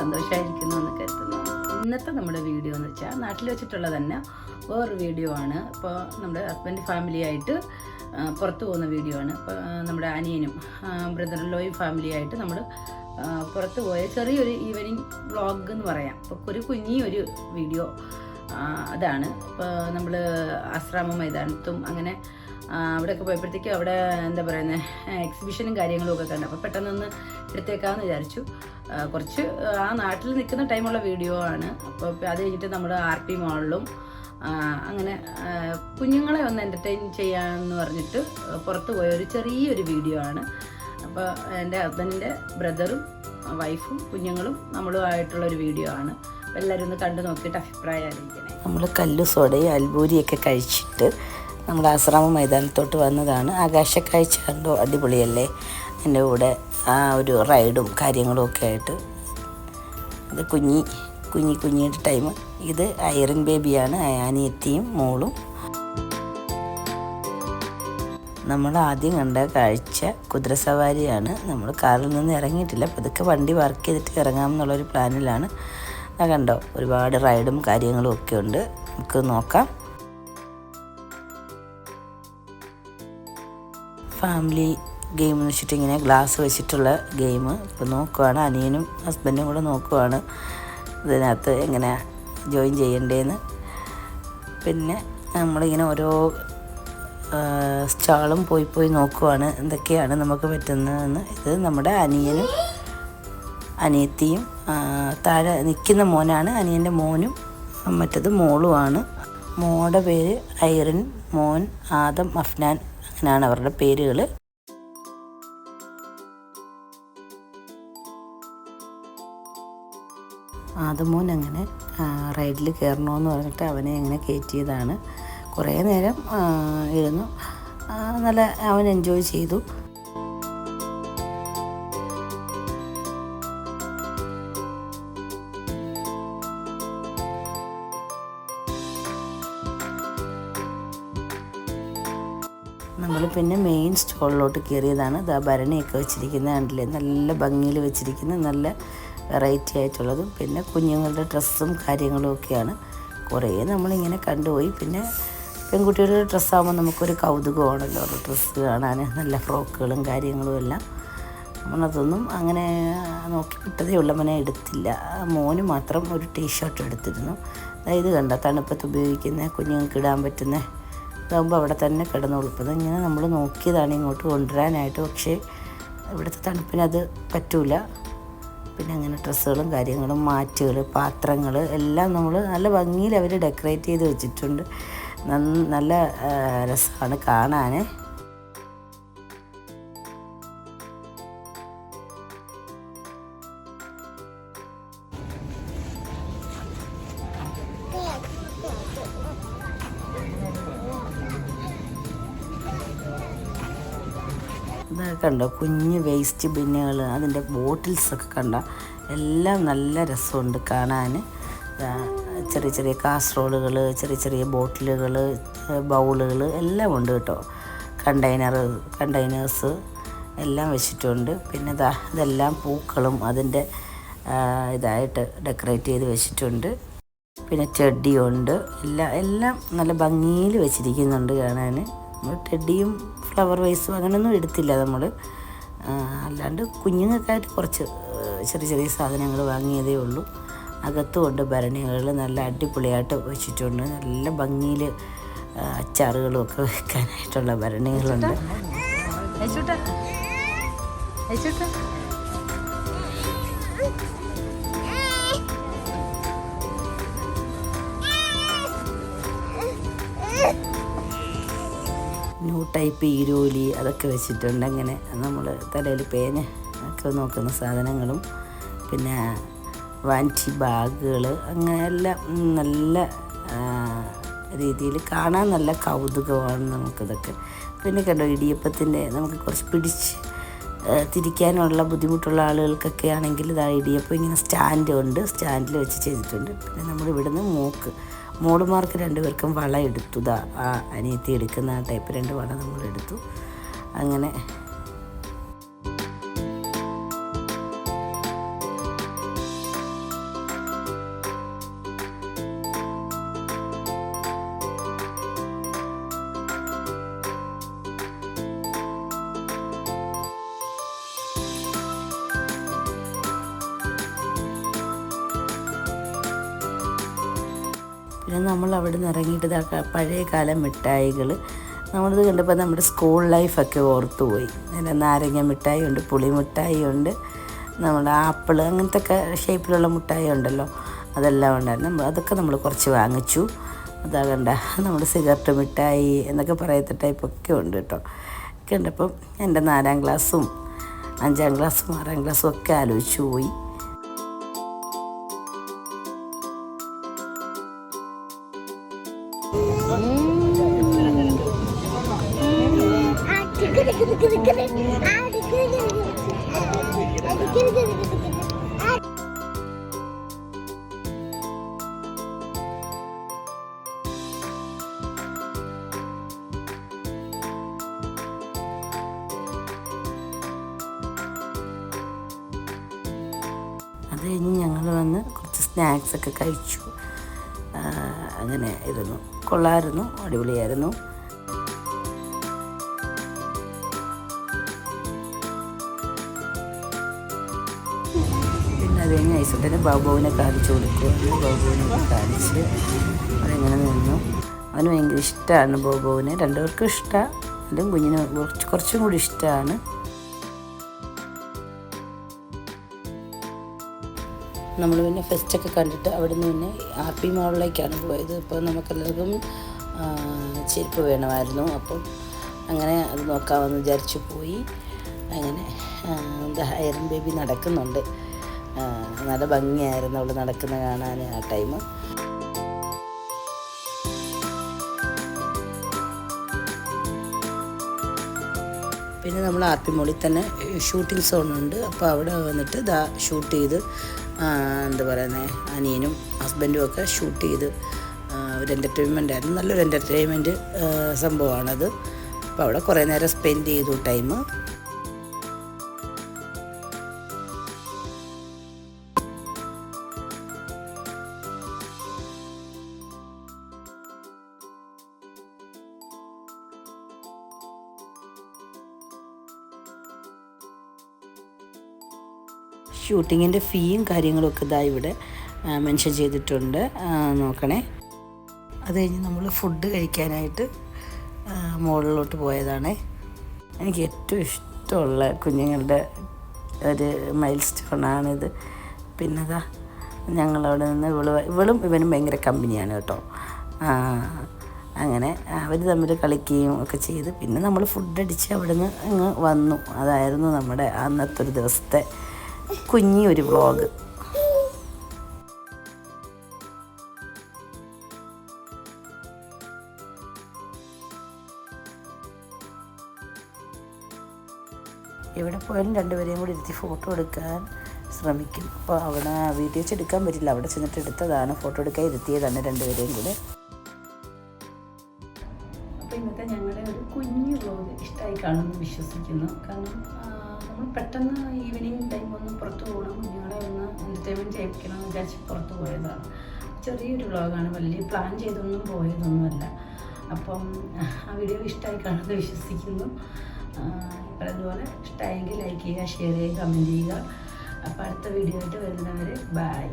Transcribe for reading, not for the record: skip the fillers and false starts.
സന്തോഷമായിരിക്കുന്നു എന്ന് കരുതുന്നു. ഇന്നത്തെ നമ്മുടെ വീഡിയോ എന്ന് വെച്ചാൽ നാട്ടിൽ വെച്ചിട്ടുള്ള തന്നെ വേറൊരു വീഡിയോ ആണ്. ഇപ്പോൾ നമ്മുടെ ഹസ്ബൻഡ് ഫാമിലിയായിട്ട് പുറത്തു പോകുന്ന വീഡിയോ ആണ്. ഇപ്പോൾ നമ്മുടെ അനിയനും ബ്രദറിലോയും ഫാമിലിയായിട്ട് നമ്മൾ പുറത്ത് പോയ ചെറിയൊരു ഈവനിങ് വ്ളോഗ് എന്ന് പറയാം. അപ്പോൾ ഒരു കുഞ്ഞിയൊരു വീഡിയോ അതാണ്. ഇപ്പോൾ നമ്മൾ ആശ്രാമ മൈതാനത്തും അങ്ങനെ അവിടെയൊക്കെ പോയപ്പോഴത്തേക്കും അവിടെ എന്താ പറയുന്നത് എക്സിബിഷനും കാര്യങ്ങളും ഒക്കെ കണ്ടു. അപ്പോൾ പെട്ടെന്നൊന്ന് എടുത്തേക്കാമെന്ന് വിചാരിച്ചു. കുറച്ച് ആ നാട്ടിൽ നിൽക്കുന്ന ടൈമുള്ള വീഡിയോ ആണ്. അപ്പോൾ അത് കഴിഞ്ഞിട്ട് നമ്മൾ RP മാളിലും അങ്ങനെ കുഞ്ഞുങ്ങളെ ഒന്ന് എൻ്റർടൈൻ ചെയ്യാമെന്ന് പറഞ്ഞിട്ട് പുറത്ത് പോയ ഒരു ചെറിയൊരു വീഡിയോ ആണ്. അപ്പോൾ എൻ്റെ ഹസ്ബൻഡിൻ്റെ ബ്രദറും വൈഫും കുഞ്ഞുങ്ങളും നമ്മളുമായിട്ടുള്ളൊരു വീഡിയോ ആണ്. അപ്പോൾ എല്ലാവരും ഒന്ന് കണ്ടു നോക്കിയിട്ട് അഭിപ്രായം അറിയിക്കണേ. നമ്മൾ കല്ലു സോഡയും അൽബൂരിയൊക്കെ കഴിച്ചിട്ട് നമ്മൾ ആശ്രാമ മൈതാനത്തോട്ട് വന്നതാണ്. ആകാശക്കാഴ്ച കണ്ടോ, അടിപൊളിയല്ലേ? എൻ്റെ കൂടെ ആ ഒരു റൈഡും കാര്യങ്ങളും ഒക്കെ ആയിട്ട്. ഇത് കുഞ്ഞിയുടെ ടൈം. ഇത് ഐറൻ ബേബിയാണ്, അനിയത്തിയും മോളും. നമ്മൾ ആദ്യം കണ്ട കാഴ്ച കുതിരസവാരിയാണ്. നമ്മൾ കാറിൽ നിന്ന് ഇറങ്ങിയിട്ടില്ല. പതുക്കെ വണ്ടി വർക്ക് ചെയ്തിട്ട് ഇറങ്ങാമെന്നുള്ളൊരു പ്ലാനിലാണ്. കണ്ടോ, ഒരുപാട് റൈഡും കാര്യങ്ങളും ഒക്കെ ഉണ്ട്. നമുക്ക് നോക്കാം. ഫാമിലി ഗെയിം എന്ന് വെച്ചിട്ട് ഇങ്ങനെ ഗ്ലാസ് വെച്ചിട്ടുള്ള ഗെയിം ഇപ്പോൾ നോക്കുവാണ്. അനിയനും ഹസ്ബൻഡും കൂടെ നോക്കുവാണ് ഇതിനകത്ത് എങ്ങനെ ജോയിൻ ചെയ്യണ്ടേന്ന്. പിന്നെ നമ്മളിങ്ങനെ ഓരോ സ്റ്റാളും പോയി നോക്കുവാണ് എന്തൊക്കെയാണ് നമുക്ക് പറ്റുന്നതെന്ന്. ഇത് നമ്മുടെ അനിയനും അനിയത്തിയും താഴെ നിൽക്കുന്ന മോനാണ് അനിയൻ്റെ മോനും, മറ്റത് മോളുമാണ്. മോളുടെ പേര് ഐറിൻ, മോൻ ആദം, അഫ്നാൻ, അങ്ങനെയാണ് അവരുടെ പേരുകൾ. ആദം മോൻ അങ്ങനെ റൈഡിൽ കയറണമെന്ന് പറഞ്ഞിട്ട് അവനെ അങ്ങനെ കയറ്റിയതാണ്. കുറേ നേരം ഇരുന്നു. നല്ല അവൻ എൻജോയ് ചെയ്തു. നമ്മൾ പിന്നെ മെയിൻ സ്റ്റോളിലോട്ട് കയറിയതാണ്. ഇതാ ഭരണിയൊക്കെ വെച്ചിരിക്കുന്ന കണ്ടില്ലേ, നല്ല ഭംഗിയിൽ വെച്ചിരിക്കുന്ന, നല്ല വെറൈറ്റി ആയിട്ടുള്ളതും. പിന്നെ കുഞ്ഞുങ്ങളുടെ ഡ്രസ്സും കാര്യങ്ങളും ഒക്കെയാണ്. കുറേ നമ്മളിങ്ങനെ കണ്ടുപോയി. പിന്നെ പെൺകുട്ടികളുടെ ഡ്രസ്സാകുമ്പോൾ നമുക്കൊരു കൗതുകമാണല്ലോ ഒരു ഡ്രസ്സ് കാണാൻ, നല്ല ഫ്രോക്കുകളും കാര്യങ്ങളും എല്ലാം. നമ്മളതൊന്നും അങ്ങനെ നോക്കി വിട്ടതേ ഉള്ളവനെ എടുത്തില്ല. മോന് മാത്രം ഒരു ടീഷർട്ട് എടുത്തിരുന്നു. അതായത് കണ്ട, തണുപ്പത്ത് ഉപയോഗിക്കുന്ന കുഞ്ഞുങ്ങൾക്ക് ഇടാൻ പറ്റുന്ന ഇതാകുമ്പോൾ അവിടെ തന്നെ കിടന്നുകൊടുപ്പത്. ഇങ്ങനെ നമ്മൾ നോക്കിയതാണ് ഇങ്ങോട്ട് കൊണ്ടുവരാനായിട്ട്. പക്ഷേ ഇവിടുത്തെ തണുപ്പിനത് പറ്റൂല. പിന്നെ അങ്ങനെ ഡ്രസ്സുകളും കാര്യങ്ങളും, മാറ്റുകൾ, പാത്രങ്ങൾ എല്ലാം നമ്മൾ നല്ല ഭംഗിയിൽ അവർ ഡെക്കറേറ്റ് ചെയ്ത് വെച്ചിട്ടുണ്ട്. നല്ല രസമാണ് കാണാൻ. ഇതൊക്കെ കണ്ടോ, കുഞ്ഞ് വേസ്റ്റ് ബിന്നുകൾ, അതിൻ്റെ ബോട്ടിൽസൊക്കെ കണ്ട എല്ലാം നല്ല രസമുണ്ട് കാണാൻ. ചെറിയ ചെറിയ കാസറോളുകൾ, ചെറിയ ചെറിയ ബോട്ടിലുകൾ, ബൗളുകൾ എല്ലാം ഉണ്ട് കേട്ടോ. കണ്ടെയ്നേഴ്സ് എല്ലാം വെച്ചിട്ടുണ്ട്. പിന്നെ ഇതെല്ലാം പൂക്കളും അതിൻ്റെ ഇതായിട്ട് ഡെക്കറേറ്റ് ചെയ്ത് വെച്ചിട്ടുണ്ട്. പിന്നെ ചെടിയുണ്ട്. എല്ലാം നല്ല ഭംഗിയിൽ വെച്ചിരിക്കുന്നുണ്ട് കാണാൻ. നമ്മൾ ടെഡിയും ഫ്ലവർ വൈസും അങ്ങനെയൊന്നും എടുത്തില്ല നമ്മൾ. അല്ലാണ്ട് കുഞ്ഞുങ്ങൾക്കായിട്ട് കുറച്ച് ചെറിയ ചെറിയ സാധനങ്ങൾ വാങ്ങിയതേ ഉള്ളൂ. അകത്തുകൊണ്ട് ഭരണികൾ നല്ല അടിപൊളിയായിട്ട് വെച്ചിട്ടുണ്ട്. നല്ല ഭംഗിയിൽ അച്ചാറുകളും ഒക്കെ വെക്കാനായിട്ടുള്ള ഭരണികളുണ്ട്. ന്യൂ ടൈപ്പ് ഈരോലി അതൊക്കെ വെച്ചിട്ടുണ്ട്. അങ്ങനെ നമ്മൾ തലയിൽ പേന ഒക്കെ നോക്കുന്ന സാധനങ്ങളും, പിന്നെ വാൻറ്റി ബാഗുകൾ, അങ്ങനെ എല്ലാം നല്ല രീതിയിൽ കാണാൻ നല്ല കൗതുകമാണ് നമുക്കിതൊക്കെ. പിന്നെ കണ്ടോ, ഇടിയപ്പത്തിൻ്റെ നമുക്ക് കുറച്ച് പിടിച്ച് തിരിക്കാനുള്ള ബുദ്ധിമുട്ടുള്ള ആളുകൾക്കൊക്കെ ആണെങ്കിൽ ഇതാ ഇടിയപ്പം ഇങ്ങനെ സ്റ്റാൻഡിൽ വെച്ച് ചെയ്തിട്ടുണ്ട്. പിന്നെ നമ്മളിവിടുന്ന് മോളുമാർക്ക് 2 പേർക്കും വള എടുത്തു. ആ അനിയത്തി എടുക്കുന്ന ആ ടൈപ്പ് 2 വള നമ്മളെടുത്തു. അങ്ങനെ പിന്നെ നമ്മൾ അവിടെ നിന്ന് ഇറങ്ങിയിട്ട് പഴയ കാല മിഠായികൾ നമ്മളിത് കണ്ടപ്പോൾ നമ്മുടെ സ്കൂൾ ലൈഫൊക്കെ ഓർത്തു പോയി. അതിൻ്റെ നാരങ്ങ മിഠായി ഉണ്ട്, പുളി മിഠായി ഉണ്ട്, നമ്മുടെ ആപ്പിൾ അങ്ങനത്തെ ഒക്കെ ഷേപ്പിലുള്ള മിഠായി ഉണ്ടല്ലോ, അതെല്ലാം ഉണ്ടായിരുന്നു. അതൊക്കെ നമ്മൾ കുറച്ച് വാങ്ങിച്ചു. അതാ കണ്ട നമ്മുടെ സിഗരറ്റ് മിഠായി എന്നൊക്കെ പറയത്ത ടൈപ്പൊക്കെ ഉണ്ട് കേട്ടോ. ഒക്കെ ഉണ്ടപ്പം എൻ്റെ 4ാം ക്ലാസ്സും 5ാം ക്ലാസ്സും 6ാം ക്ലാസ്സും ഒക്കെ ആലോചിച്ചു പോയി. അത് കഴിഞ്ഞ് ഞങ്ങൾ വന്ന് കുറച്ച് സ്നാക്സൊക്കെ കഴിച്ചു. അങ്ങനെ ഇരുന്നു, കൊള്ളായിരുന്നു, അടിപൊളിയായിരുന്നു. പിന്നെ അത് കഴിഞ്ഞ് ഐസുട്ടന് ബാബുവിനെ കാണിച്ചു കൊടുക്കുവാണ്. ബാബുവിനെ കാണിച്ച് അതെങ്ങനെ നിന്നു. അവന് ഭയങ്കര ഇഷ്ടമാണ് ബാബുവിനെ, രണ്ടുപേർക്കും ഇഷ്ടമാണ്. അതും കുഞ്ഞിന് കുറച്ചും കൂടി ഇഷ്ടമാണ്. നമ്മൾ പിന്നെ ഫെസ്റ്റൊക്കെ കണ്ടിട്ട് അവിടെ നിന്ന് പിന്നെ ഹാപ്പി മോളിലേക്കാണ് പോയത്. ഇപ്പോൾ നമുക്കെല്ലാവർക്കും ചെരുപ്പ് വേണമായിരുന്നു. അപ്പം അങ്ങനെ അത് നോക്കാമെന്ന് വിചാരിച്ചു പോയി. അങ്ങനെ എന്താ ഐറൺ ബേബി നടക്കുന്നുണ്ട്. നല്ല ഭംഗിയായിരുന്നു അവൾ നടക്കുന്നത് കാണാൻ ആ ടൈം. പിന്നെ നമ്മൾ ഹാപ്പി മോളിൽ തന്നെ ഷൂട്ടിംഗ് സോണുണ്ട്. അപ്പോൾ അവിടെ വന്നിട്ട് ഷൂട്ട് ചെയ്ത് എന്താ പറയുന്നത്, അനിയനും ഹസ്ബൻഡും ഒക്കെ ഷൂട്ട് ചെയ്ത് ഒരു എൻ്റർടൈൻമെൻ്റ് ആയിരുന്നു. നല്ലൊരു എൻ്റർടൈൻമെൻറ്റ് സംഭവമാണത്. അപ്പോൾ അവിടെ കുറേ നേരം സ്പെൻഡ് ചെയ്തു ടൈം. ഷൂട്ടിങ്ങിൻ്റെ ഫീയും കാര്യങ്ങളൊക്കെ ഇതാ ഇവിടെ മെൻഷൻ ചെയ്തിട്ടുണ്ട്, നോക്കണേ. അത് കഴിഞ്ഞ് നമ്മൾ ഫുഡ് കഴിക്കാനായിട്ട് മുകളിലോട്ട് പോയതാണ്. എനിക്ക് ഏറ്റവും ഇഷ്ടമുള്ള കുഞ്ഞുങ്ങളുടെ ഒരു മൈൽ സ്റ്റോണാണിത്. പിന്നെ ഇതാ ഞങ്ങളവിടെ നിന്ന് ഇവളും ഇവനും ഭയങ്കര കമ്പനിയാണ് കേട്ടോ. അങ്ങനെ അവർ തമ്മിൽ കളിക്കുകയും ഒക്കെ ചെയ്ത് പിന്നെ നമ്മൾ ഫുഡ് അടിച്ച് അവിടെ നിന്ന് അങ്ങ് വന്നു. അതായിരുന്നു നമ്മുടെ അന്നത്തെ ഒരു ദിവസത്തെ കുഞ്ഞൊരു വ്ളോഗ്. എവിടെ പോയാലും രണ്ടുപേരെയും കൂടി ഇരുത്തി ഫോട്ടോ എടുക്കാൻ ശ്രമിക്കും. അപ്പോൾ അവിടെ വീഡിയോസ് എടുക്കാൻ പറ്റില്ല, അവിടെ ചെന്നിട്ട് എടുത്തതാണ്, ഫോട്ടോ എടുക്കാൻ ഇരുത്തിയതാണ് രണ്ടുപേരെയും കൂടെ. അപ്പോൾ ഇന്നത്തെ ഞങ്ങളുടെ ഒരു കുഞ്ഞു വ്ളോഗ് ഇഷ്ടമായി കാണുമെന്ന് വിശ്വസിക്കുന്നു. കാരണം നമ്മൾ പെട്ടെന്ന് ഈവനിങ് ടൈം ഒന്ന് പുറത്ത് പോകണം, കുഞ്ഞുങ്ങളെ ഒന്ന് എൻ്റർടൈൻമെൻറ്റ് ചെയ്യിക്കണം എന്ന് വിചാരിച്ച് പുറത്ത് പോയതാണ്. ചെറിയൊരു വ്ളോഗാണ്, വലിയ പ്ലാൻ ചെയ്തൊന്നും പോയതൊന്നുമല്ല. അപ്പം ആ വീഡിയോ ഇഷ്ടമായി കാണുമെന്ന് വിശ്വസിക്കുന്നു. പറയുന്നതുപോലെ ഇഷ്ടമായെങ്കിൽ ലൈക്ക് ചെയ്യുക, ഷെയർ ചെയ്യുക, കമൻറ്റ് ചെയ്യുക. അപ്പോൾ അടുത്ത വീഡിയോ ആയിട്ട് വരുന്നവരെ ബൈ.